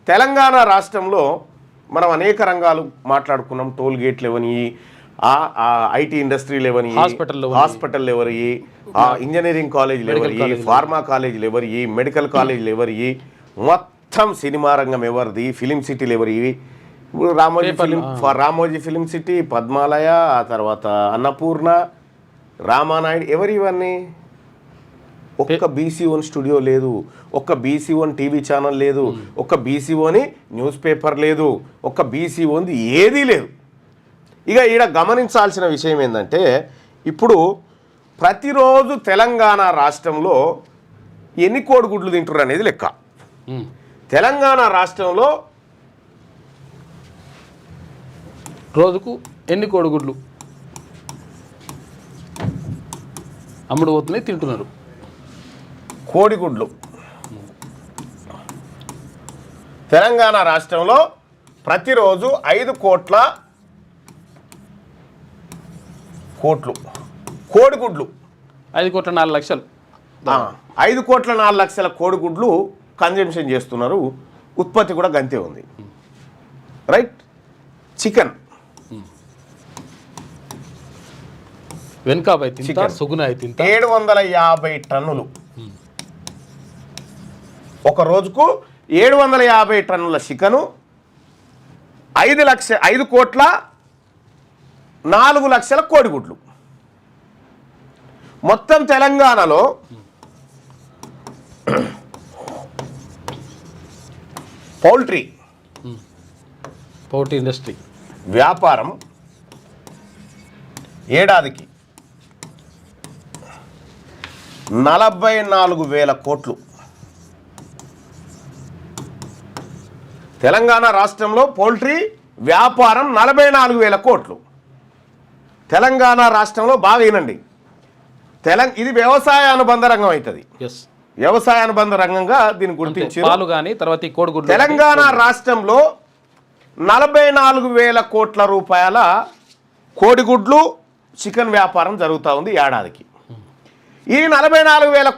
తెలంగాణ రాష్ట్రంలో మనం అనేక రంగాలు మాట్లాడుకున్నాం. టోల్ గేట్లు ఎవరి, ఐటీ ఇండస్ట్రీలు ఎవరి, హాస్పిటల్ ఎవరి, ఇంజనీరింగ్ కాలేజీలు ఎవరి, ఫార్మా కాలేజీలు ఎవరి, మెడికల్ కాలేజీలు ఎవరి, మొత్తం సినిమా రంగం ఎవరిది, ఫిలిం సిటీలు ఎవరి. ఇప్పుడు రామోజీ ఫిలిం సిటీ, పద్మాలయ, ఆ తర్వాత అన్నపూర్ణ, రామానాయుడు ఎవరి ఇవన్నీ. ఒక్క బీసీ1 స్టూడియో లేదు, ఒక్క బీసీ1 టీవీ ఛానల్ లేదు, ఒక్క బీసీ1 న్యూస్ పేపర్ లేదు, ఒక్క బీసీ1 ఏదీ లేదు. ఇక ఈడ గమనించాల్సిన విషయం ఏంటంటే, ఇప్పుడు ప్రతిరోజు తెలంగాణ రాష్ట్రంలో ఎన్ని కోడిగుడ్లు తింటారు అనేది లెక్క. తెలంగాణ రాష్ట్రంలో రోజుకు ఎన్ని కోడిగుడ్లు అమ్ముడు పోతున్నాయి, తింటున్నారు. కోడిగుడ్లు తెలంగాణ రాష్ట్రంలో ప్రతిరోజు 5 కోట్ల కోడిగుడ్లు, 5 కోట్ల 4 లక్షలు, 5 కోట్ల 4 లక్షల కోడిగుడ్లు కన్జంప్షన్ చేస్తున్నారు. ఉత్పత్తి కూడా గంతే ఉంది. రైట్. చికెన్ వెనకాబై తింటా, సుగునాయి తింటా, 750 టన్నులు ఒక రోజుకు. 750 టన్నుల చికెను, 5 కోట్ల 4 లక్షల కోడిగుడ్లు. మొత్తం తెలంగాణలో పౌల్ట్రీ ఇండస్ట్రీ వ్యాపారం ఏడాదికి 44,000 కోట్లు. తెలంగాణ రాష్ట్రంలో పౌల్ట్రీ వ్యాపారం 44,000 కోట్లు. తెలంగాణ రాష్ట్రంలో బాగా వినండి, ఇది వ్యవసాయ అనుబంధ రంగం అవుతుంది. వ్యవసాయ అనుబంధ రంగంగా దీన్ని గుర్తించి తెలంగాణ రాష్ట్రంలో 44,000 కోట్ల రూపాయల కోడిగుడ్లు చికెన్ వ్యాపారం జరుగుతూ ఉంది ఏడాదికి. ఈ 44,000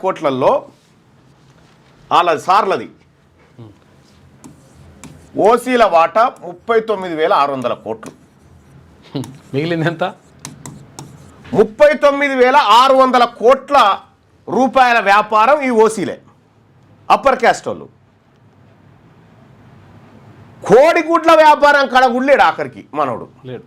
కోట్లల్లో వాళ్ళ సార్లది ఓసీల వాటా 39,600 కోట్లు. మిగిలింది ఎంత? 39,600 కోట్ల రూపాయల వ్యాపారం ఈ ఓసీలే, అప్పర్ క్యాస్ట్ వాళ్ళు. కోడిగుడ్ల వ్యాపారం కడగుడ్లేడు ఆఖరికి మనోడు లేడు.